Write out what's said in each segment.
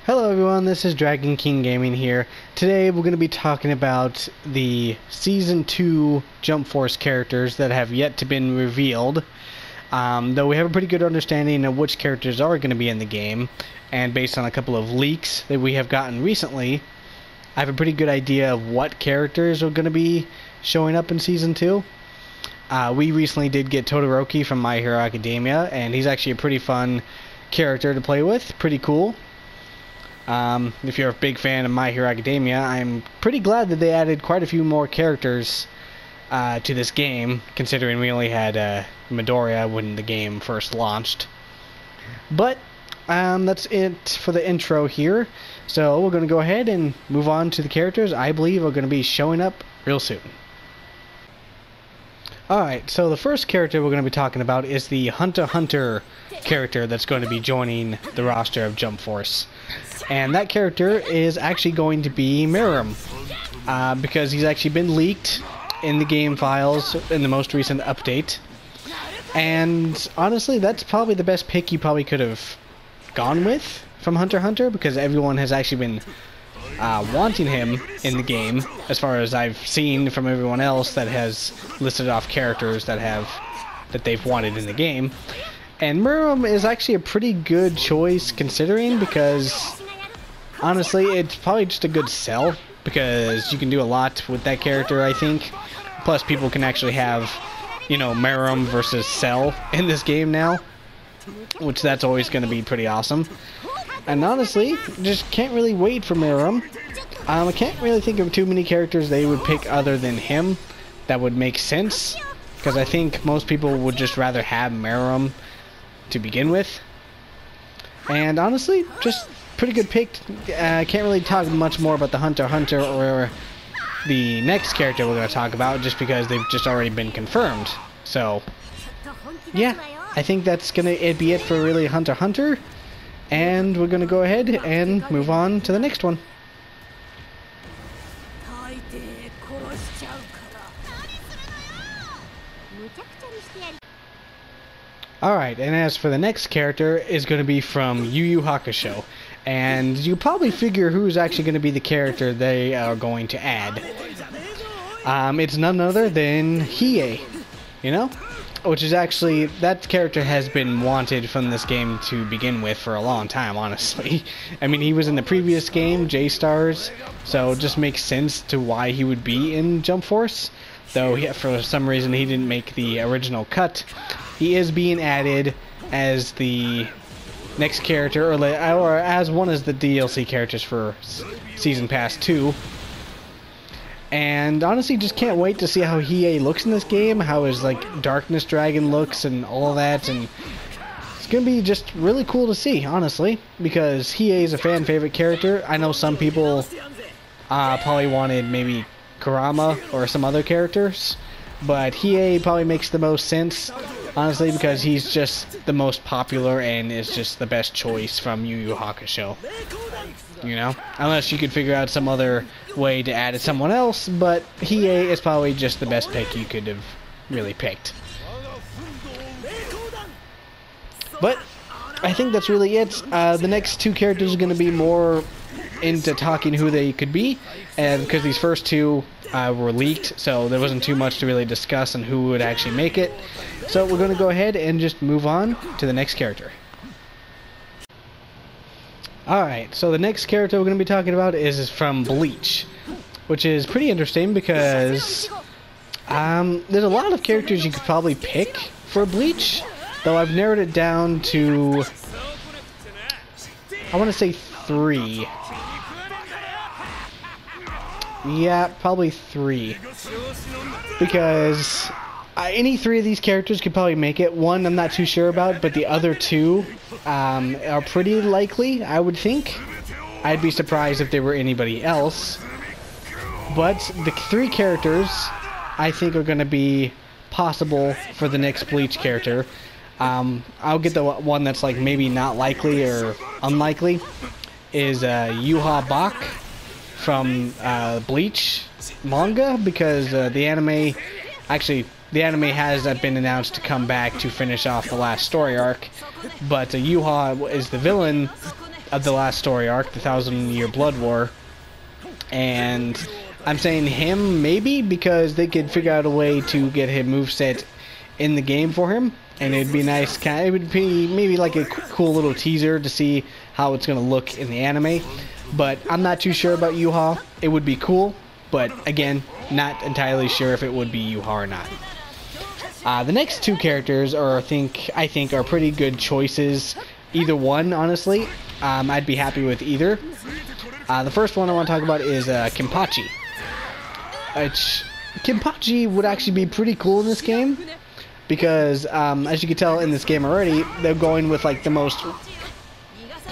Hello everyone, this is Dragon King Gaming here. Today we're going to be talking about the Season 2 Jump Force characters that have yet to been revealed. Though we have a pretty good understanding of which characters are going to be in the game, and based on a couple of leaks that we have gotten recently, I have a pretty good idea of what characters are going to be showing up in Season 2. We recently did get Todoroki from My Hero Academia, and he's actually a pretty fun character to play with, pretty cool. If you're a big fan of My Hero Academia, I'm pretty glad that they added quite a few more characters to this game, considering we only had Midoriya when the game first launched. But that's it for the intro here, so we're going to go ahead and move on to the characters I believe are going to be showing up real soon. Alright, so the first character we're going to be talking about is the Hunter x Hunter character that's going to be joining the roster of Jump Force. And that character is actually going to be Meruem, because he's actually been leaked in the game files in the most recent update. And honestly, that's probably the best pick you probably could have gone with from Hunter x Hunter, because everyone has actually been wanting him in the game, as far as I've seen from everyone else that has listed off characters that they've wanted in the game. And Meruem is actually a pretty good choice considering, because honestly it's probably just a good sell, because you can do a lot with that character, I think. Plus people can actually have, you know, Meruem versus Cell in this game now, which that's always going to be pretty awesome. And honestly, just can't really wait for Meruem. I can't really think of too many characters they would pick other than him that would make sense, because I think most people would just rather have Meruem to begin with. And honestly, just pretty good pick. I can't really talk much more about the Hunter x Hunter or the next character we're going to talk about, just because they've just already been confirmed. So yeah, I think that's gonna be it for really Hunter x Hunter. And we're going to go ahead and move on to the next one. Alright, and as for the next character, is going to be from Yu Yu Hakusho. And you probably figure who's actually going to be the character they are going to add. It's none other than Hiei, you know? Which is actually, that character has been wanted from this game to begin with for a long time, honestly. I mean, he was in the previous game, J-Stars, so it just makes sense to why he would be in Jump Force. Though, for some reason, he didn't make the original cut. He is being added as the next character, or as one of the DLC characters for Season Pass 2. And honestly, just can't wait to see how Hiei looks in this game, how his Darkness Dragon looks and all of that, and it's gonna be just really cool to see, honestly, because Hiei is a fan favorite character. I know some people probably wanted maybe Kurama or some other characters, but Hiei probably makes the most sense, honestly, because he's just the most popular and is just the best choice from Yu Yu Hakusho. You know? Unless you could figure out some other way to add someone else, but Hiei is probably just the best pick you could have really picked. But I think that's really it. The next two characters are going to be more into talking who they could be, and because these first two were leaked, so there wasn't too much to really discuss on who would actually make it. So we're going to go ahead and just move on to the next character. Alright, so the next character we're going to be talking about is from Bleach, which is pretty interesting because there's a lot of characters you could probably pick for Bleach, though I've narrowed it down to, I want to say 3. Yeah, probably 3. Because any 3 of these characters could probably make it. One I'm not too sure about, but the other 2 are pretty likely, I would think. I'd be surprised if there were anybody else. But the 3 characters I think are going to be possible for the next Bleach character. I'll get the one that's maybe not likely or unlikely, is Yuha Bak from Bleach manga, because the anime, actually the anime has been announced to come back to finish off the last story arc, but Yuha is the villain of the last story arc, the 1,000-Year Blood War. And I'm saying him maybe because they could figure out a way to get his moveset in the game for him, and it'd be nice. It would be maybe like a cool little teaser to see how it's going to look in the anime. But I'm not too sure about Yuha. It would be cool, but again, not entirely sure if it would be Yuha or not. The next two characters I think are pretty good choices. Either one, honestly, I'd be happy with either. The first one I want to talk about is Kenpachi. Kenpachi would actually be pretty cool in this game because, as you can tell in this game already, they're going with like the most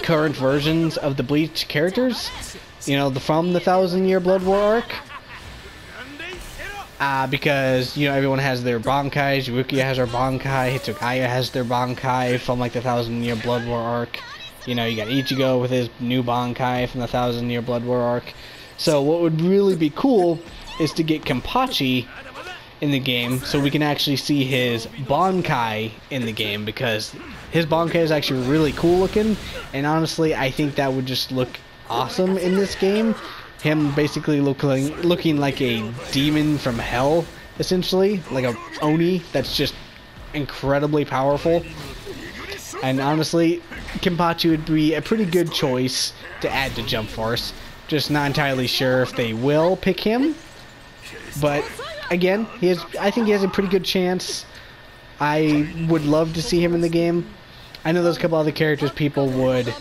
current versions of the Bleach characters. You know, from the 1,000-Year Blood War arc. Because, you know, everyone has their Bankai. Rukia has her Bankai. Hitsugaya has their Bankai from like the 1,000-Year Blood War arc. You know, you got Ichigo with his new Bankai from the 1,000-Year Blood War arc. So what would really be cool is to get Kenpachi in the game so we can actually see his Bankai in the game, because his Bankai is actually really cool looking, and honestly I think that would just look awesome in this game. Him basically looking like a demon from hell, essentially, like a Oni that's just incredibly powerful. And honestly, Kenpachi would be a pretty good choice to add to Jump Force. Just not entirely sure if they will pick him, but again, I think he has a pretty good chance. I would love to see him in the game. I know there's a couple other characters people would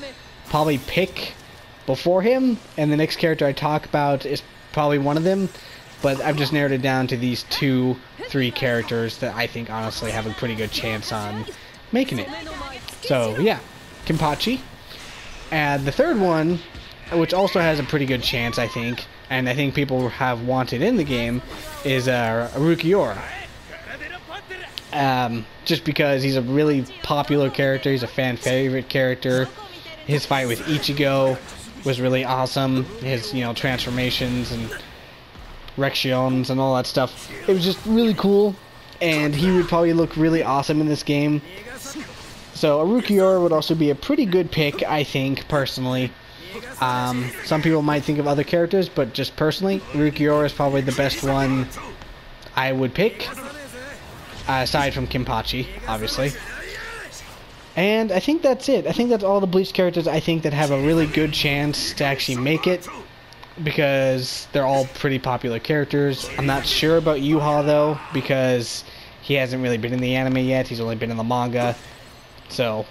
probably pick before him, and the next character I talk about is probably one of them, but I've just narrowed it down to these 2-3 characters that I think honestly have a pretty good chance on making it. So yeah, Kenpachi. And the third one, which also has a pretty good chance I think, and I think people have wanted in the game, is Arukiura. Just because he's a really popular character, he's a fan favorite character. His fight with Ichigo was really awesome. His, you know, transformations and Reactions and all that stuff. It was just really cool, and he would probably look really awesome in this game. So Arukiura would also be a pretty good pick, I think, personally. Some people might think of other characters, but just personally, Arukiura is probably the best one I would pick, aside from Kenpachi, obviously. And I think that's it. I think that's all the Bleach characters I think that have a really good chance to actually make it, because they're all pretty popular characters. I'm not sure about Yuha though, because he hasn't really been in the anime yet. He's only been in the manga. So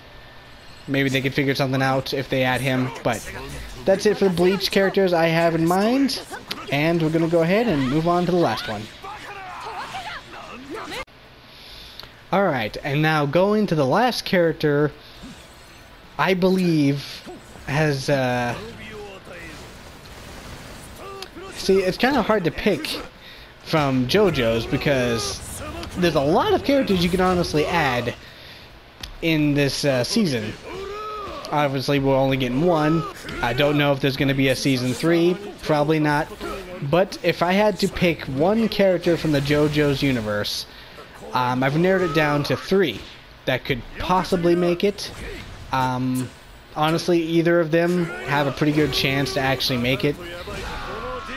maybe they could figure something out if they add him. But that's it for the Bleach characters I have in mind. And we're going to go ahead and move on to the last one. Alright, and now going to the last character, I believe has, see, it's kind of hard to pick from JoJo's because there's a lot of characters you can honestly add in this season. Obviously, we're only getting one. I don't know if there's going to be a season 3. Probably not. But if I had to pick one character from the JoJo's universe, I've narrowed it down to 3 that could possibly make it. Honestly, either of them have a pretty good chance to actually make it.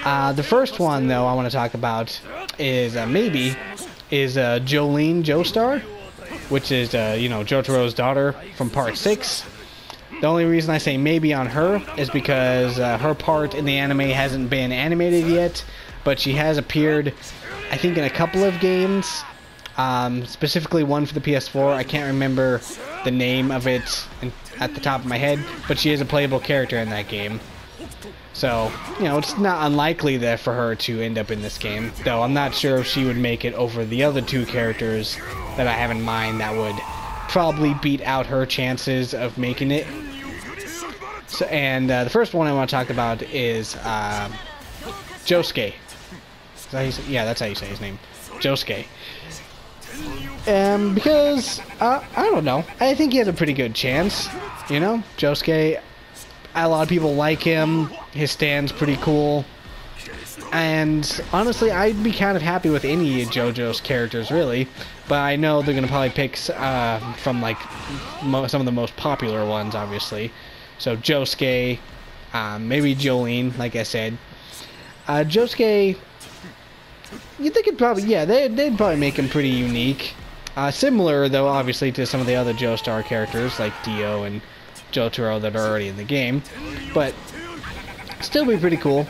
The first one, though, I want to talk about is Jolene Joestar, which is, you know, Jotaro's daughter from Part 6. The only reason I say maybe on her is because her part in the anime hasn't been animated yet, but she has appeared, I think, in a couple of games. Specifically one for the PS4. I can't remember the name of it at the top of my head, but she is a playable character in that game. So, you know, it's not unlikely there for her to end up in this game, though I'm not sure if she would make it over the other 2 characters that I have in mind that would probably beat out her chances of making it. So, and the first one I want to talk about is Josuke. Yeah, that's how you say his name. Josuke. Because, I don't know, I think he has a pretty good chance, you know? Josuke, a lot of people like him, his stand's pretty cool, and honestly, I'd be kind of happy with any of JoJo's characters, really, but I know they're going to probably pick from, like, some of the most popular ones, obviously. So Josuke, maybe Jolene, like I said. Josuke, you think it'd probably, yeah, they'd probably make him pretty unique. Similar, though, obviously, to some of the other Joestar characters, like Dio and Jotaro that are already in the game. But still be pretty cool.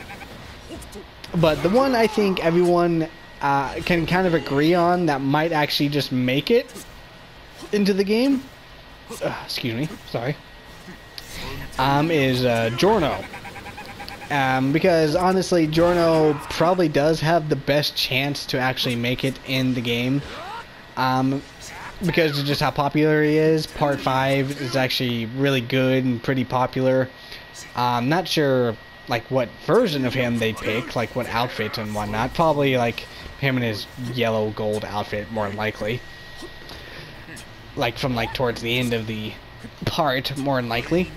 But the one I think everyone can kind of agree on that might actually just make it into the game, excuse me, sorry, is Giorno. Because honestly, Giorno probably does have the best chance to actually make it in the game. Because of just how popular he is. Part 5 is actually really good and pretty popular. I'm not sure like what version of him they'd pick, like what outfit and whatnot. Probably like him in his yellow gold outfit, more than likely. Like from like towards the end of the part, more than likely.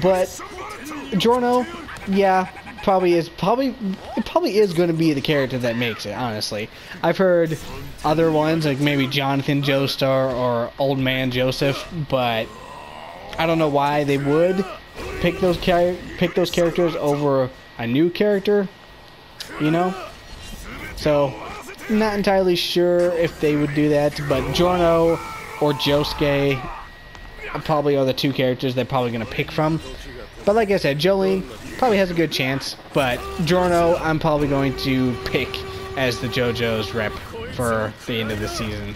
But Giorno, yeah, it probably is going to be the character that makes it, honestly. I've heard other ones like maybe Jonathan Joestar or Old Man Joseph, but I don't know why they would pick those characters over a new character, you know? So, not entirely sure if they would do that, but Giorno or Josuke probably are the two characters they're probably going to pick from. But like I said, Jolene probably has a good chance, but Giorno I'm probably going to pick as the JoJo's rep for the end of the season.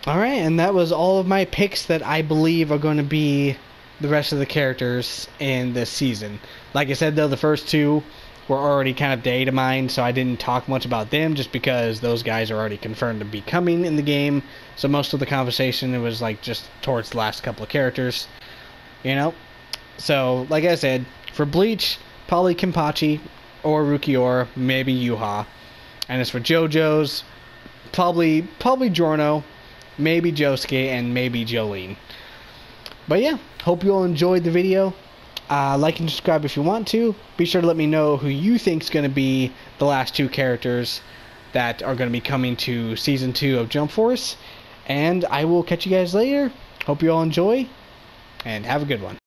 Alright, and that was all of my picks that I believe are going to be the rest of the characters in this season. Like I said though, the first two were already kind of data mined, so I didn't talk much about them just because those guys are already confirmed to be coming in the game. So most of the conversation, it was like just towards the last couple of characters, you know? So, like I said, for Bleach, probably Kenpachi or Rukiora, maybe Yuha. And as for JoJo's, probably Giorno, maybe Josuke, and maybe Jolene. But yeah, hope you all enjoyed the video. Like and subscribe if you want to. Be sure to let me know who you think is going to be the last two characters that are going to be coming to Season 2 of Jump Force. And I will catch you guys later. Hope you all enjoy, and have a good one.